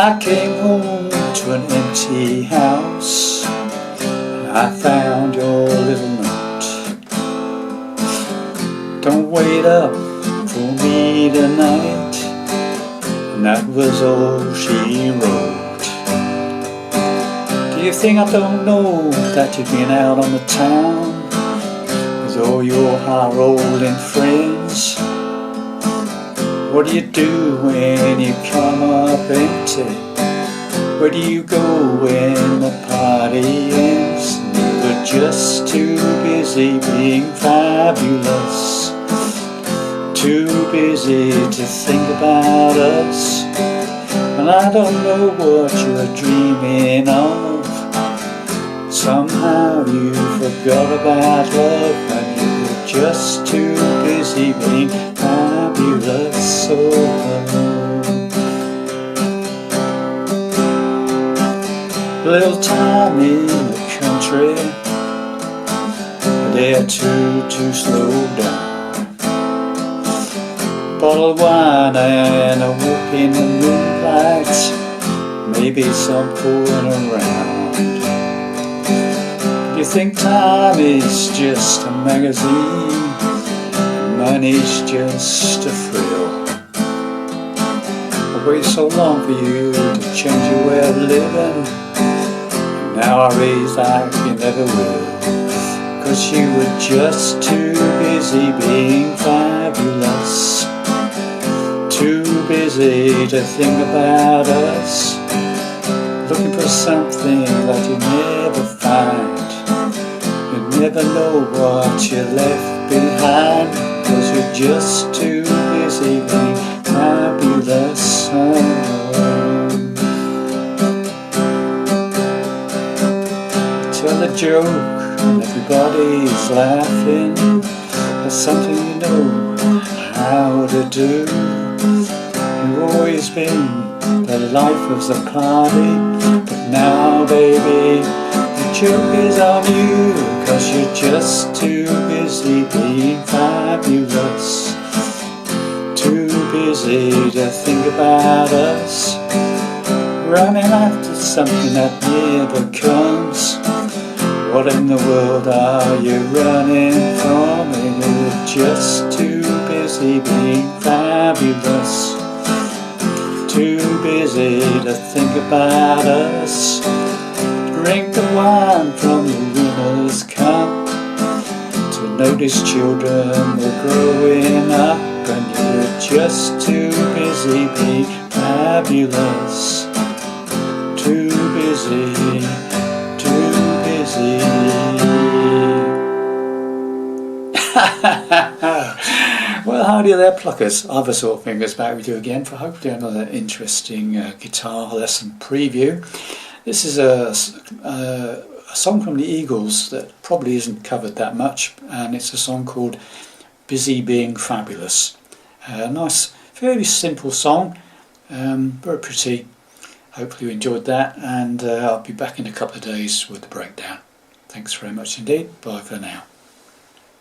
I came home to an empty house. I found your little note. Don't wait up for me tonight. And that was all she wrote. Do you think I don't know that you've been out on the town with all your high-rolling friends? What do you do when you come up empty? Where do you go when the party ends? You were just too busy being fabulous, too busy to think about us. And I don't know what you were dreaming of. Somehow you forgot about love, and you were just too busy being fabulous. A little time in the country, a day or two to slow down. Bottle of wine and a walk in the moonlight, maybe some fooling around. You think time is just a magazine, money's just a thrill. I waited so long for you to change your way of living, and now I raise like you never will. 'Cause you were just too busy being fabulous, too busy to think about us, looking for something that you never find. You never know what you left behind, 'cause you're just too busy being fabulous. Tell a joke and everybody's laughing. That's something you know how to do. You've always been the life of the party, but now baby, the joke is on you. 'Cause you're just too busy being fabulous, too busy to think about us, running after something that never comes. What in the world are you running from? And you're just too busy being fabulous, too busy to think about us. Drink the wine from the winner's cup, to notice children were growing up, and you're just too busy being fabulous, too busy, too busy. Well, howdy there, pluckers. I've sore fingers back with you again for hopefully another interesting guitar lesson preview. This is a song from the Eagles that probably isn't covered that much, and it's a song called Busy Being Fabulous. A nice, very simple song, very pretty. Hopefully you enjoyed that, and I'll be back in a couple of days with the breakdown. Thanks very much indeed. Bye for now.